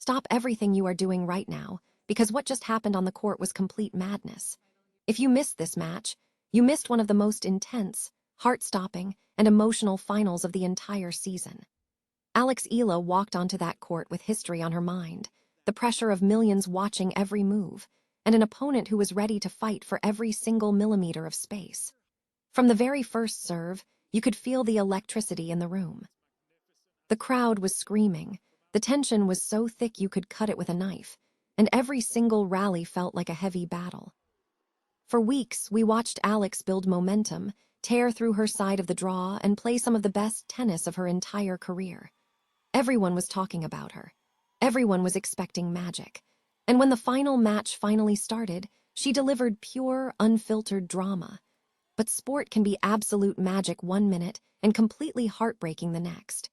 Stop everything you are doing right now, because what just happened on the court was complete madness. If you missed this match, you missed one of the most intense, heart-stopping, and emotional finals of the entire season. Alex Eala walked onto that court with history on her mind, the pressure of millions watching every move, and an opponent who was ready to fight for every single millimeter of space. From the very first serve, you could feel the electricity in the room. The crowd was screaming, the tension was so thick you could cut it with a knife, and every single rally felt like a heavy battle. For weeks, we watched Alex build momentum, tear through her side of the draw, and play some of the best tennis of her entire career. Everyone was talking about her. Everyone was expecting magic. And when the final match finally started, she delivered pure, unfiltered drama. But sport can be absolute magic one minute and completely heartbreaking the next.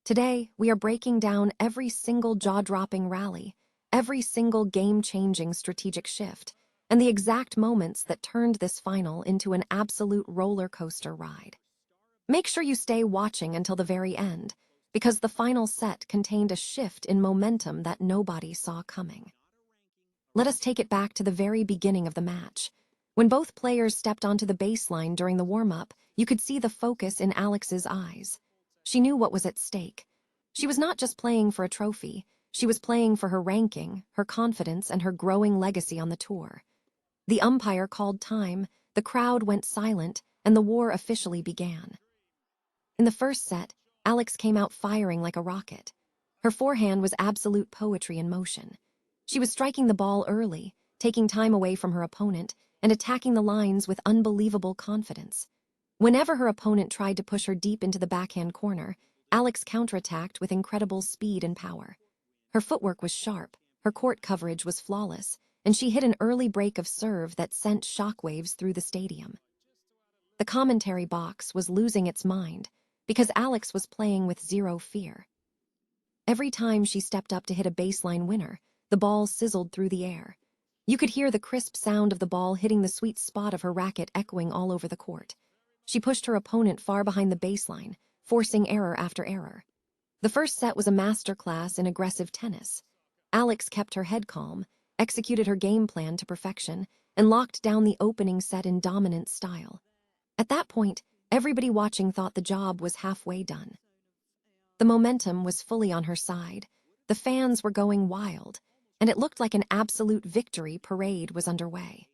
Today, we are breaking down every single jaw-dropping rally, every single game-changing strategic shift, and the exact moments that turned this final into an absolute roller coaster ride. Make sure you stay watching until the very end, because the final set contained a shift in momentum that nobody saw coming. Let us take it back to the very beginning of the match. When both players stepped onto the baseline during the warm-up, you could see the focus in Alex's eyes. She knew what was at stake. She was not just playing for a trophy, she was playing for her ranking, her confidence, and her growing legacy on the tour. The umpire called time, the crowd went silent, and the war officially began. In the first set, Alex came out firing like a rocket. Her forehand was absolute poetry in motion. She was striking the ball early, taking time away from her opponent, and attacking the lines with unbelievable confidence. Whenever her opponent tried to push her deep into the backhand corner, Alex counterattacked with incredible speed and power. Her footwork was sharp, her court coverage was flawless, and she hit an early break of serve that sent shockwaves through the stadium. The commentary box was losing its mind because Alex was playing with zero fear. Every time she stepped up to hit a baseline winner, the ball sizzled through the air. You could hear the crisp sound of the ball hitting the sweet spot of her racket echoing all over the court. She pushed her opponent far behind the baseline, forcing error after error. The first set was a masterclass in aggressive tennis. Alex kept her head calm, executed her game plan to perfection, and locked down the opening set in dominant style. At that point, everybody watching thought the job was halfway done. The momentum was fully on her side. The fans were going wild, and it looked like an absolute victory parade was underway.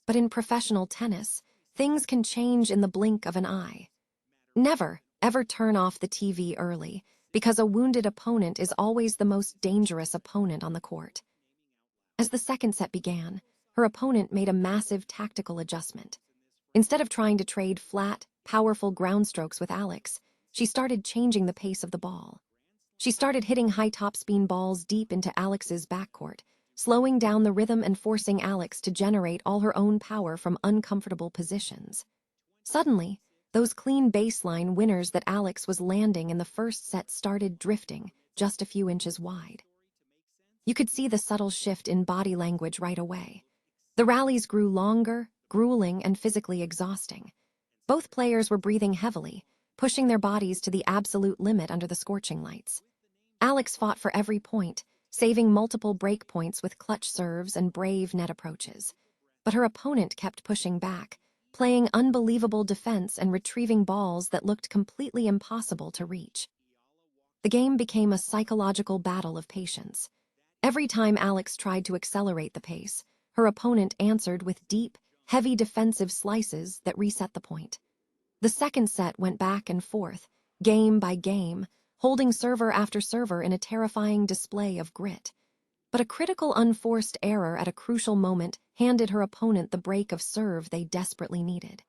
But in professional tennis, things can change in the blink of an eye. Never, ever turn off the TV early, because a wounded opponent is always the most dangerous opponent on the court. As the second set began, her opponent made a massive tactical adjustment. Instead of trying to trade flat, powerful ground strokes with Alex, she started changing the pace of the ball. She started hitting high topspin balls deep into Alex's backcourt, slowing down the rhythm and forcing Alex to generate all her own power from uncomfortable positions. Suddenly, those clean baseline winners that Alex was landing in the first set started drifting, just a few inches wide. You could see the subtle shift in body language right away. The rallies grew longer, grueling, and physically exhausting. Both players were breathing heavily, pushing their bodies to the absolute limit under the scorching lights. Alex fought for every point, saving multiple break points with clutch serves and brave net approaches. But her opponent kept pushing back, playing unbelievable defense and retrieving balls that looked completely impossible to reach. The game became a psychological battle of patience. Every time Alex tried to accelerate the pace, her opponent answered with deep, heavy defensive slices that reset the point. The second set went back and forth, game by game, holding server after server in a terrifying display of grit. But a critical unforced error at a crucial moment handed her opponent the break of serve they desperately needed.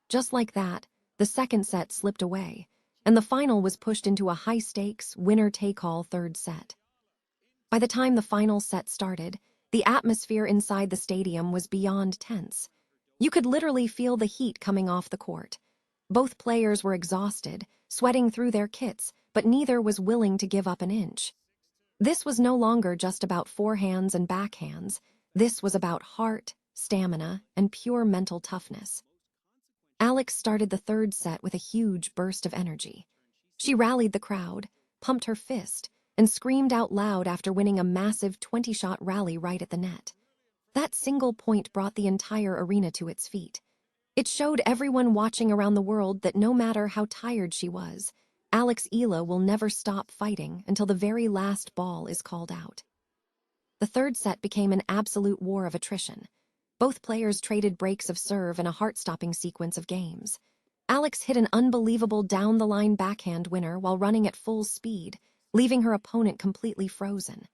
Just like that, the second set slipped away, and the final was pushed into a high-stakes, winner-take-all third set. By the time the final set started, the atmosphere inside the stadium was beyond tense. You could literally feel the heat coming off the court. Both players were exhausted, sweating through their kits, but neither was willing to give up an inch. This was no longer just about forehands and backhands. This was about heart, stamina, and pure mental toughness. Alex started the third set with a huge burst of energy. She rallied the crowd, pumped her fist, and screamed out loud after winning a massive 20-shot rally right at the net. That single point brought the entire arena to its feet. It showed everyone watching around the world that no matter how tired she was, Alex Eala will never stop fighting until the very last ball is called out. The third set became an absolute war of attrition. Both players traded breaks of serve in a heart-stopping sequence of games. Alex hit an unbelievable down-the-line backhand winner while running at full speed, leaving her opponent completely frozen.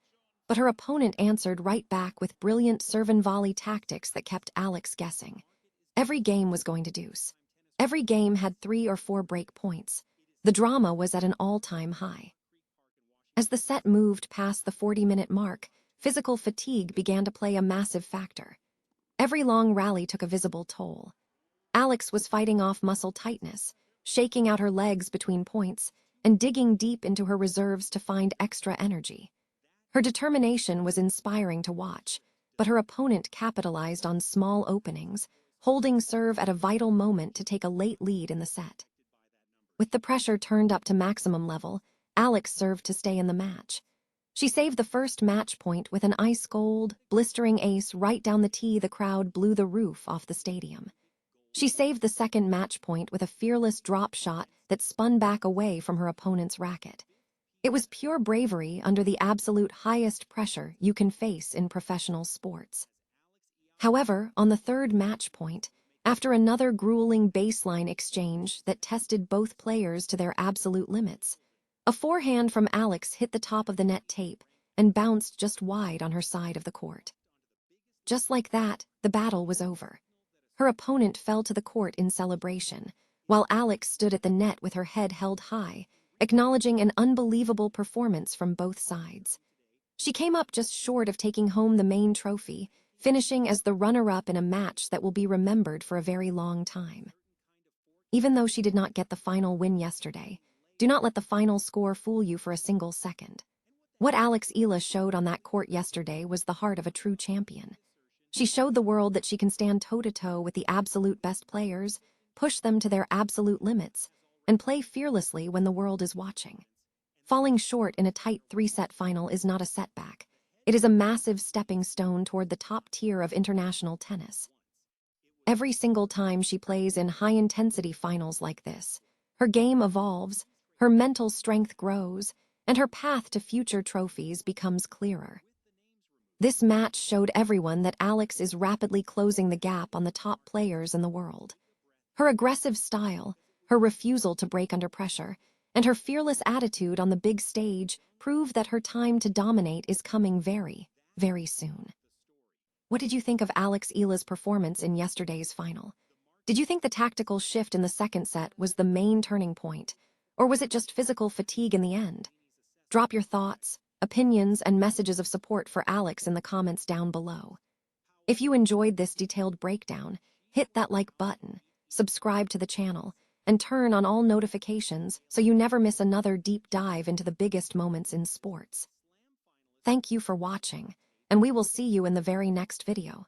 But her opponent answered right back with brilliant serve and volley tactics that kept Alex guessing. Every game was going to deuce. Every game had 3 or 4 break points. The drama was at an all-time high. As the set moved past the 40-minute mark, physical fatigue began to play a massive factor. Every long rally took a visible toll. Alex was fighting off muscle tightness, shaking out her legs between points, and digging deep into her reserves to find extra energy. Her determination was inspiring to watch, but her opponent capitalized on small openings, holding serve at a vital moment to take a late lead in the set. With the pressure turned up to maximum level, Alex served to stay in the match. She saved the first match point with an ice-cold, blistering ace right down the tee. The crowd blew the roof off the stadium. She saved the second match point with a fearless drop shot that spun back away from her opponent's racket. It was pure bravery under the absolute highest pressure you can face in professional sports. However, on the third match point, after another grueling baseline exchange that tested both players to their absolute limits, a forehand from Alex hit the top of the net tape and bounced just wide on her side of the court. Just like that, the battle was over. Her opponent fell to the court in celebration, while Alex stood at the net with her head held high, acknowledging an unbelievable performance from both sides. She came up just short of taking home the main trophy, finishing as the runner-up in a match that will be remembered for a very long time. Even though she did not get the final win yesterday, do not let the final score fool you for a single second. What Alex Eala showed on that court yesterday was the heart of a true champion. She showed the world that she can stand toe-to-toe with the absolute best players, push them to their absolute limits, and play fearlessly when the world is watching. Falling short in a tight 3-set final is not a setback. It is a massive stepping stone toward the top tier of international tennis. Every single time she plays in high-intensity finals like this, her game evolves, her mental strength grows, and her path to future trophies becomes clearer. This match showed everyone that Alex is rapidly closing the gap on the top players in the world. Her aggressive style, her refusal to break under pressure, and her fearless attitude on the big stage prove that her time to dominate is coming very, very soon. What did you think of Alex Eala's performance in yesterday's final? Did you think the tactical shift in the second set was the main turning point, or was it just physical fatigue in the end? Drop your thoughts, opinions, and messages of support for Alex in the comments down below. If you enjoyed this detailed breakdown, hit that like button, subscribe to the channel, and turn on all notifications so you never miss another deep dive into the biggest moments in sports. Thank you for watching, and we will see you in the very next video.